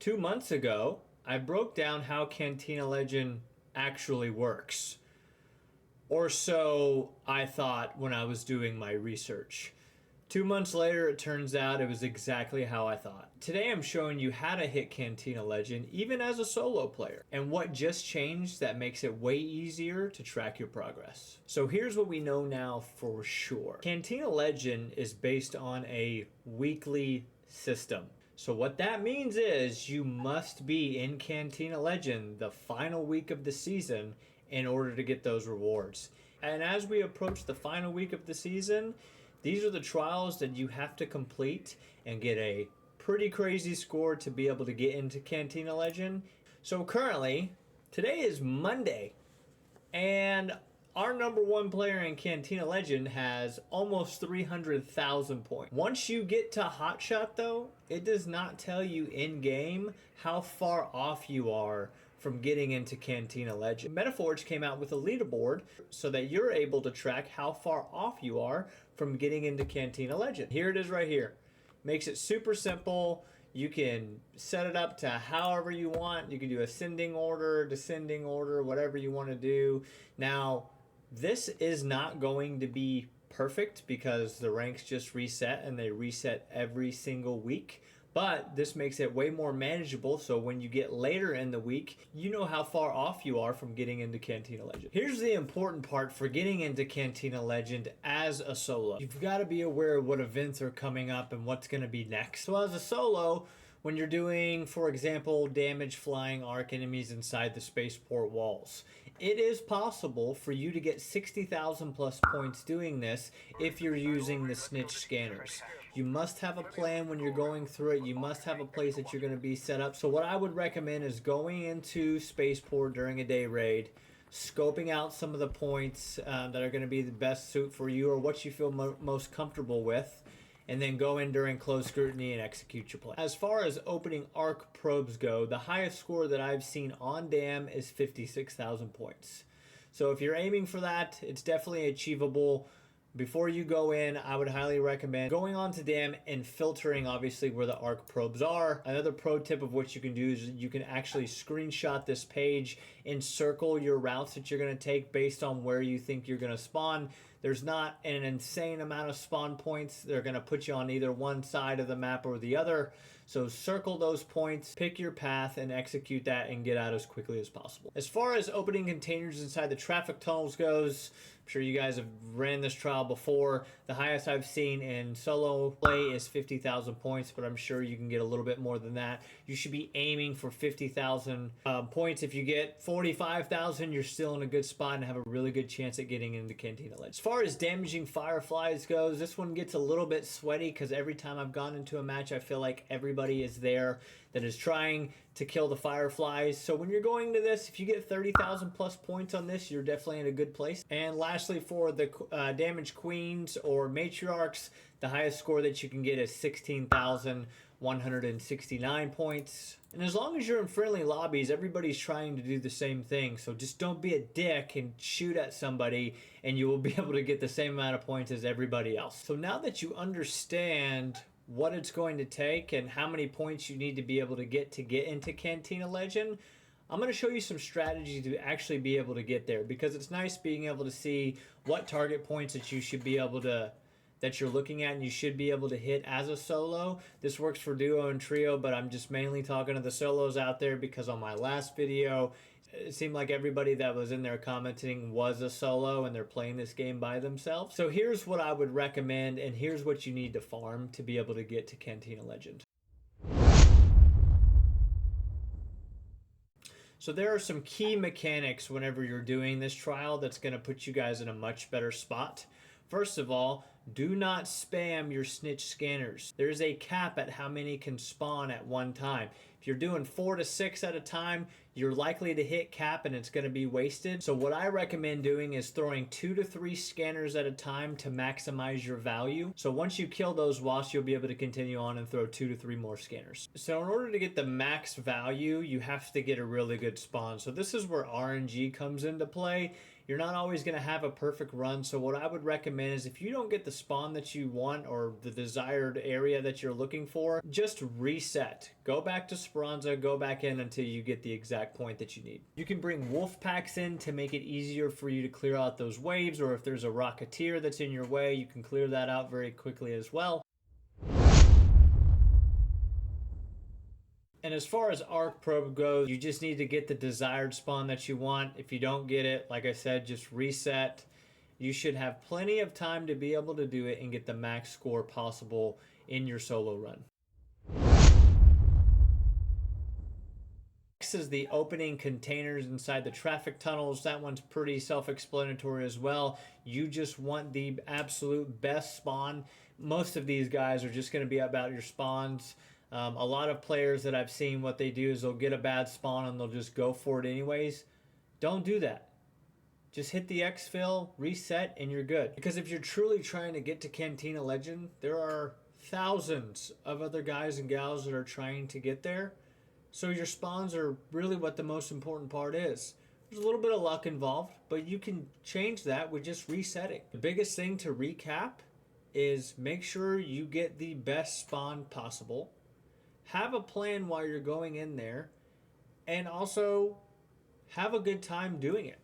2 months ago, I broke down how Cantina Legend actually works. Or so I thought when I was doing my research. 2 months later, it turns out it was exactly how I thought. Today, I'm showing you how to hit Cantina Legend even as a solo player, and what just changed that makes it way easier to track your progress. So here's what we know now for sure. Cantina Legend is based on a weekly system. So what that means is you must be in Cantina Legend the final week of the season in order to get those rewards. And as we approach the final week of the season, these are the trials that you have to complete and get a pretty crazy score to be able to get into Cantina Legend. So currently, today is Monday, and our number one player in Cantina Legend has almost 300,000 points. Once you get to Hotshot though, it does not tell you in-game how far off you are from getting into Cantina Legend. Metaforge came out with a leaderboard so that you're able to track how far off you are from getting into Cantina Legend. Here it is right here. Makes it super simple. You can set it up to however you want. You can do ascending order, descending order, whatever you want to do. Now, this is not going to be perfect because the ranks just reset and they reset every single week. But this makes it way more manageable, so when you get later in the week, you know how far off you are from getting into Cantina Legend. Here's the important part for getting into Cantina Legend as a solo. You've got to be aware of what events are coming up and what's going to be next. So as a solo, when you're doing, for example, damage flying arc enemies inside the spaceport walls, it is possible for you to get 60,000 plus points doing this if you're using the snitch scanners. You must have a plan when you're going through it. You must have a place that you're going to be set up. So what I would recommend is going into Spaceport during a day raid, scoping out some of the points that are going to be the best suit for you or what you feel most comfortable with, and then go in during close scrutiny and execute your plan. As far as opening arc probes go, the highest score that I've seen on DAM is 56,000 points. So if you're aiming for that, it's definitely achievable. Before you go in, I would highly recommend going on to DAM and filtering obviously where the arc probes are. Another pro tip of what you can do is you can actually screenshot this page and circle your routes that you're going to take based on where you think you're going to spawn. There's not an insane amount of spawn points. They're going to put you on either one side of the map or the other. So circle those points, pick your path, and execute that and get out as quickly as possible. As far as opening containers inside the traffic tunnels goes, I'm sure you guys have ran this trial before. The highest I've seen in solo play is 50,000 points, but I'm sure you can get a little bit more than that. You should be aiming for 50,000 points. If you get 45,000, you're still in a good spot and have a really good chance at getting into Cantina Legend. As far as damaging fireflies goes, this one gets a little bit sweaty because every time I've gone into a match, I feel like everybody is there that is trying to kill the fireflies. So when you're going to this, if you get 30,000 plus points on this, you're definitely in a good place. And lastly, for the damage queens or matriarchs, the highest score that you can get is 16,169 points. And as long as you're in friendly lobbies, everybody's trying to do the same thing. So just don't be a dick and shoot at somebody and you will be able to get the same amount of points as everybody else. So now that you understand what it's going to take and how many points you need to be able to get into Cantina Legend, I'm going to show you some strategies to actually be able to get there, because it's nice being able to see what target points that you should be able to, that you're looking at and you should be able to hit as a solo. This works for duo and trio, but I'm just mainly talking to the solos out there because on my last video, it seemed like everybody that was in there commenting was a solo and they're playing this game by themselves. So here's what I would recommend, and here's what you need to farm to be able to get to Cantina Legend. So there are some key mechanics whenever you're doing this trial that's going to put you guys in a much better spot. First of all, do not spam your snitch scanners. There's a cap at how many can spawn at one time. If you're doing 4 to 6 at a time, you're likely to hit cap and it's going to be wasted. So what I recommend doing is throwing 2 to 3 scanners at a time to maximize your value. So once you kill those wasps, you'll be able to continue on and throw 2 to 3 more scanners. So in order to get the max value, you have to get a really good spawn. So this is where RNG comes into play. You're not always going to have a perfect run. So what I would recommend is if you don't get the spawn that you want or the desired area that you're looking for, just reset. Go back to Speranza, go back in until you get the exact point that you need. You can bring wolf packs in to make it easier for you to clear out those waves, or if there's a rocketeer that's in your way, you can clear that out very quickly as well. And as far as arc probe goes, you just need to get the desired spawn that you want. If you don't get it, like I said, just reset. You should have plenty of time to be able to do it and get the max score possible in your solo run. Next is the opening containers inside the traffic tunnels. That one's pretty self-explanatory as well. You just want the absolute best spawn. Most of these guys are just going to be about your spawns. A lot of players that I've seen, what they do is they'll get a bad spawn and they'll just go for it anyways. Don't do that. Just hit the exfil, reset, and you're good. Because if you're truly trying to get to Cantina Legend, there are thousands of other guys and gals that are trying to get there. So your spawns are really what the most important part is. There's a little bit of luck involved, but you can change that with just resetting. The biggest thing to recap is make sure you get the best spawn possible. Have a plan while you're going in there, and also have a good time doing it.